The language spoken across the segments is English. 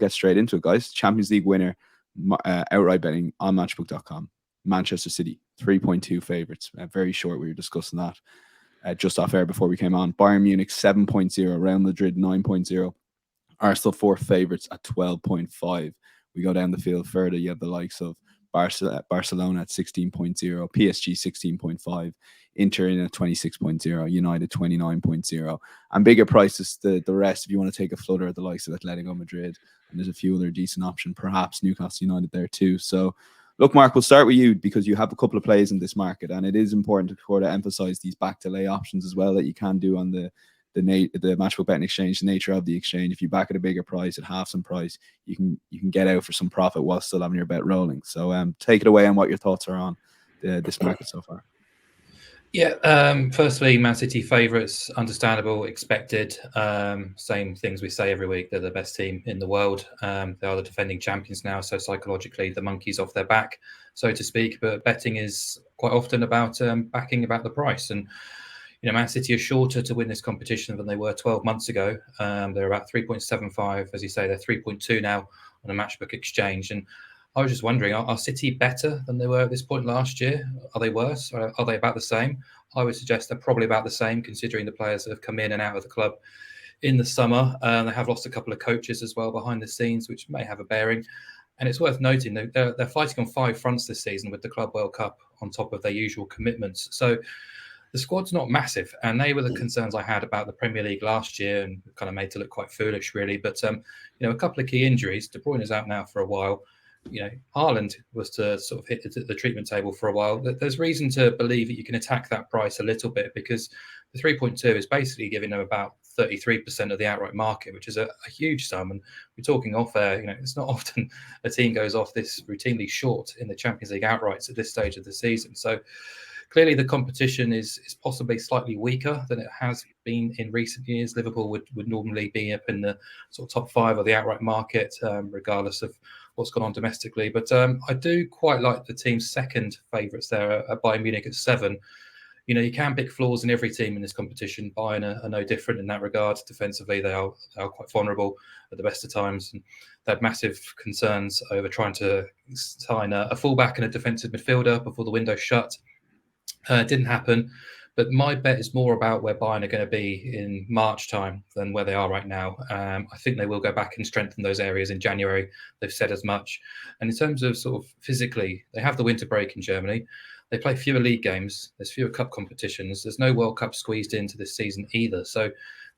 get straight into it, guys. Champions League winner, outright betting on matchbook.com. Manchester City, 3.2 favourites. Very short, we were discussing that just off air before we came on. Bayern Munich, 7.0. Real Madrid, 9.0. Arsenal, 4 favourites at 12.5. We go down the field further. You have the likes of Barcelona at 16.0, PSG 16.5, Inter in at 26.0, United 29.0, and bigger prices the rest if you want to take a flutter at the likes of Atletico Madrid, and there's a few other decent options, perhaps Newcastle United there too. So look, Mark, we'll start with you because you have a couple of plays in this market, and it is important to sort of emphasize these back delay options as well that you can do on the matchbook betting exchange. The nature of the exchange, if you back at a bigger price at half some price, you can get out for some profit while still having your bet rolling. So take it away on what your thoughts are on this market so far. Yeah, firstly, Man City favourites, understandable, expected. Same things we say every week. They're the best team in the world. They are the defending champions now, so psychologically the monkey's off their back, so to speak. But betting is quite often about backing about the price. And Man City are shorter to win this competition than they were 12 months ago. They're about 3.75, as you say. They're 3.2 now on a matchbook exchange. And I was just wondering, are City better than they were at this point last year? Are they worse? Are they about the same? I would suggest they're probably about the same, considering the players that have come in and out of the club in the summer. They have lost a couple of coaches as well behind the scenes, which may have a bearing. And it's worth noting that they're fighting on 5 fronts this season with the Club World Cup on top of their usual commitments. So the squad's not massive, and they were the concerns I had about the Premier League last year, and kind of made to look quite foolish, really. But a couple of key injuries. De Bruyne is out now for a while. Haaland was to sort of hit the treatment table for a while. There's reason to believe that you can attack that price a little bit, because the 3.2 is basically giving them about 33% of the outright market, which is a huge sum. And we're talking off air, it's not often a team goes off this routinely short in the Champions League outrights at this stage of the season. So clearly the competition is possibly slightly weaker than it has been in recent years. Liverpool would normally be up in the sort of top 5 of the outright market, regardless of what's gone on domestically. But I do quite like the team's second favourites there at Bayern Munich at 7. You can pick flaws in every team in this competition. Bayern are no different in that regard. Defensively, they are quite vulnerable at the best of times. And they had massive concerns over trying to sign a fullback and a defensive midfielder before the window shut. It didn't happen. But my bet is more about where Bayern are going to be in March time than where they are right now. I think they will go back and strengthen those areas in January. They've said as much. And in terms of sort of physically, they have the winter break in Germany. They play fewer league games. There's fewer cup competitions. There's no World Cup squeezed into this season either. So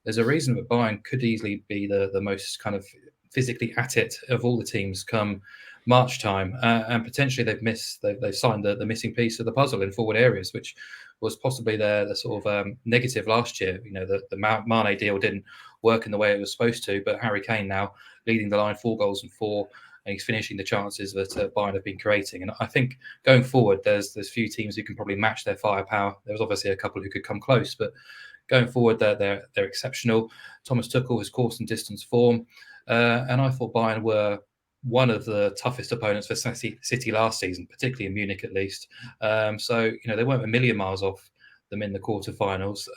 there's a reason that Bayern could easily be the most kind of physically at it of all the teams come March time. And potentially they've signed the missing piece of the puzzle in forward areas, which was possibly the sort of negative last year. The Mane deal didn't work in the way it was supposed to, but Harry Kane now leading the line, 4 goals and 4, and he's finishing the chances that Bayern have been creating. And I think going forward, there's few teams who can probably match their firepower. There was obviously a couple who could come close, but going forward, they're exceptional. Thomas Tuchel has course and distance form, and I thought Bayern were one of the toughest opponents for City last season, particularly in Munich at least. So they weren't a million miles off them in the quarterfinals.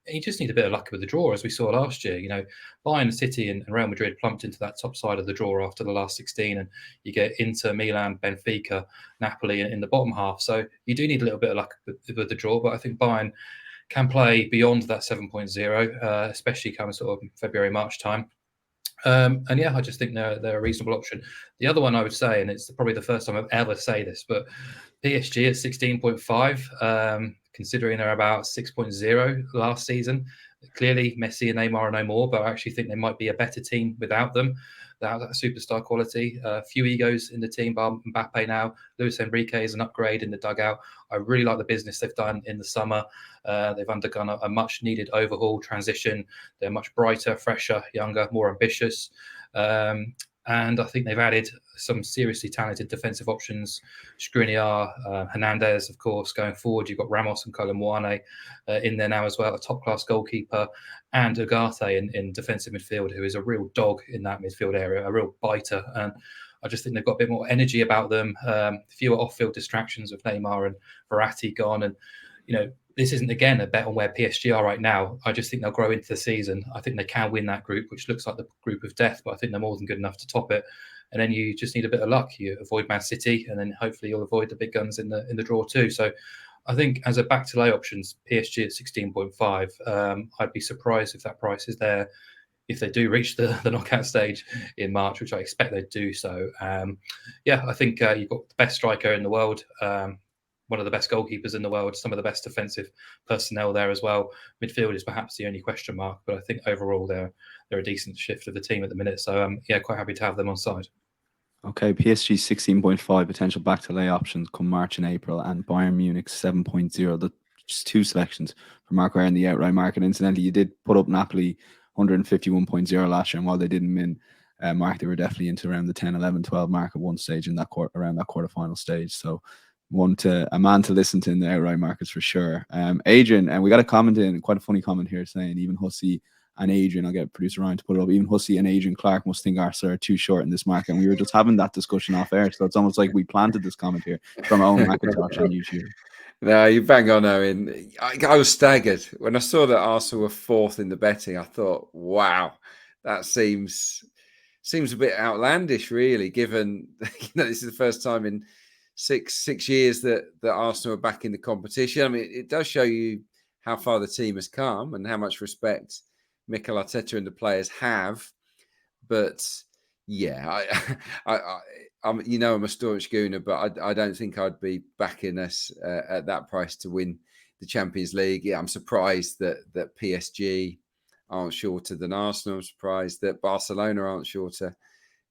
You just need a bit of luck with the draw, as we saw last year. Bayern, City, and Real Madrid plumped into that top side of the draw after the last 16, and you get Inter, Milan, Benfica, Napoli in the bottom half. So you do need a little bit of luck with the draw, but I think Bayern can play beyond that 7.0, especially come sort of February, March time. And yeah, I just think they're a reasonable option. The other one I would say, and it's probably the first time I've ever say this, but PSG at 16.5, considering they're about 6.0 last season. Clearly, Messi and Neymar are no more, but I actually think they might be a better team without them. That superstar quality. Few egos in the team, bar Mbappe now. Luis Enrique is an upgrade in the dugout. I really like the business they've done in the summer. They've undergone a much-needed overhaul, transition. They're much brighter, fresher, younger, more ambitious. And I think they've added some seriously talented defensive options. Skriniar, Hernandez, of course, going forward. You've got Ramos and Kolo Muani in there now as well, a top-class goalkeeper, and Ugarte in defensive midfield, who is a real dog in that midfield area, a real biter. And I just think they've got a bit more energy about them, fewer off-field distractions with Neymar and Verratti gone. And, this isn't, again, a bet on where PSG are right now. I just think they'll grow into the season. I think they can win that group, which looks like the group of death, but I think they're more than good enough to top it. And then you just need a bit of luck. You avoid Man City, and then hopefully you'll avoid the big guns in the draw too. So I think as a back to lay options, PSG at 16.5. I'd be surprised if that price is there if they do reach the knockout stage in March, which I expect they'd do so. I think you've got the best striker in the world, one of the best goalkeepers in the world, some of the best defensive personnel there as well. Midfield is perhaps the only question mark, but I think overall they're a decent shift of the team at the minute. So quite happy to have them on side. Okay, PSG 16.5 potential back to lay options come March and April, and Bayern Munich 7.0. Just two selections for Mark Ware in the outright market. Incidentally, you did put up Napoli 151.0 last year, and while they didn't win, Mark, they were definitely into around the 10, 11, 12 mark at one stage in that around that quarterfinal stage. So a man to listen to in the outright markets for sure. Adrian, and we got a comment in, quite a funny comment here saying even Hussey and Adrian, I'll get producer Ryan to put it up, even Hussey and Adrian Clarke must think Arsenal are too short in this market. And we were just having that discussion off air. So it's almost like we planted this comment here from our own Macintosh on YouTube. No, you bang on, Owen. I was staggered. When I saw that Arsenal were fourth in the betting, I thought, wow, that seems a bit outlandish, really, given this is the first time in six years that Arsenal are back in the competition. I mean, it does show you how far the team has come and how much respect Miguel Arteta and the players have. But yeah, I'm a staunch Gooner, but I don't think I'd be backing us at that price to win the Champions League. Yeah, I'm surprised that PSG aren't shorter than Arsenal. I'm surprised that Barcelona aren't shorter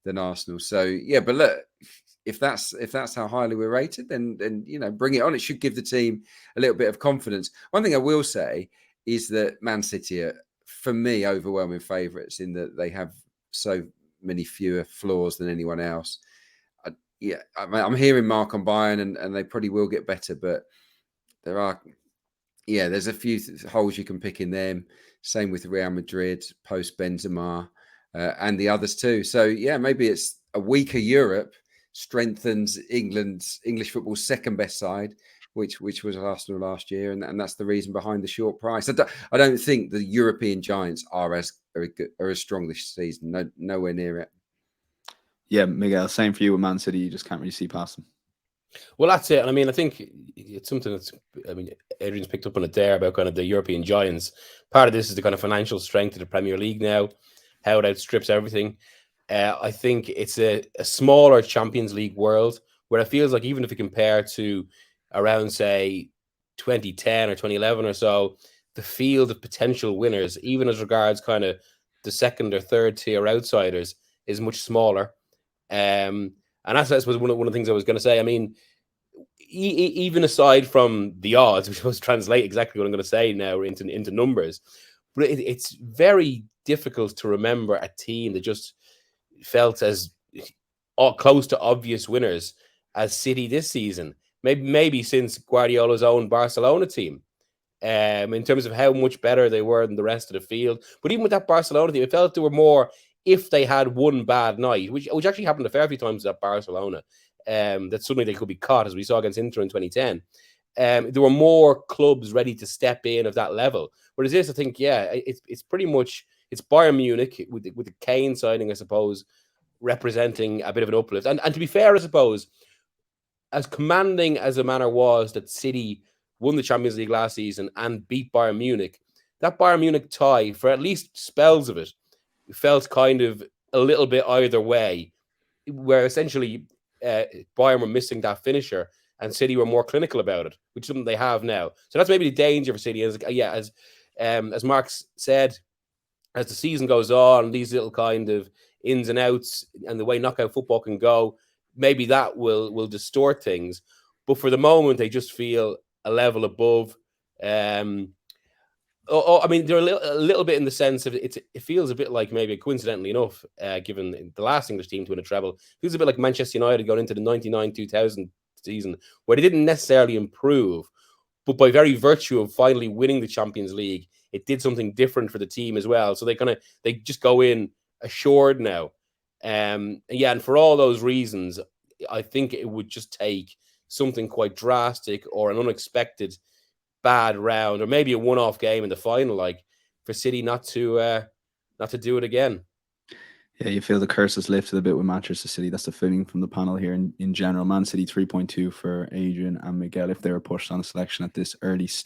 than Arsenal. So yeah, but look, if that's how highly we're rated, then bring it on. It should give the team a little bit of confidence. One thing I will say is that Man City are, for me, overwhelming favourites in that they have so many fewer flaws than anyone else. I'm hearing Mark on Bayern, and they probably will get better, but there's a few holes you can pick in them. Same with Real Madrid, post Benzema, and the others too. So yeah, maybe it's a weaker Europe strengthens English football's second best side, which was Arsenal last year, and that's the reason behind the short price. I don't think the European giants are as strong this season. Nowhere near it. Yeah, Miguel, same for you with Man City. You just can't really see past them. Well, that's it. And I mean, I think it's something Adrian's picked up on it there about kind of the European giants. Part of this is the kind of financial strength of the Premier League now, how it outstrips everything. I think it's a smaller Champions League world where it feels like even if you compare to around, say, 2010 or 2011 or so, the field of potential winners, even as regards kind of the second or third tier outsiders, is much smaller. And that's, I suppose, one of the things I was going to say. I mean, even aside from the odds, which was translate exactly what I'm going to say now into numbers, but it's very difficult to remember a team that just felt as close to obvious winners as City this season. Maybe since Guardiola's own Barcelona team, in terms of how much better they were than the rest of the field. But even with that Barcelona team, it felt they were more, if they had one bad night, which actually happened a fair few times at Barcelona, that suddenly they could be caught, as we saw against Inter in 2010. There were more clubs ready to step in of that level. Whereas this, I think, it's pretty much, it's Bayern Munich with the Kane signing, I suppose, representing a bit of an uplift. And to be fair, I suppose, as commanding as the manner was that City won the Champions League last season and beat Bayern Munich, that Bayern Munich tie, for at least spells of it, felt kind of a little bit either way, where essentially Bayern were missing that finisher and City were more clinical about it, which is something they have now. So that's maybe the danger for City. As Mark said, as the season goes on, these little kind of ins and outs and the way knockout football can go, maybe that will distort things. But for the moment, they just feel a level above. I mean, they're a little bit in the sense of it feels a bit like, maybe coincidentally enough, given the last English team to win a treble, it feels a bit like Manchester United going into the 99-2000 season, where they didn't necessarily improve, but by very virtue of finally winning the Champions League, it did something different for the team as well. So they just go in assured now. And for all those reasons, I think it would just take something quite drastic or an unexpected bad round, or maybe a one-off game in the final, like for City not to do it again. Yeah, you feel the curse is lifted a bit with Manchester City. That's the feeling from the panel here in general. Man City 3.2 for Adrian and Miguel if they were pushed on a selection at this early stage.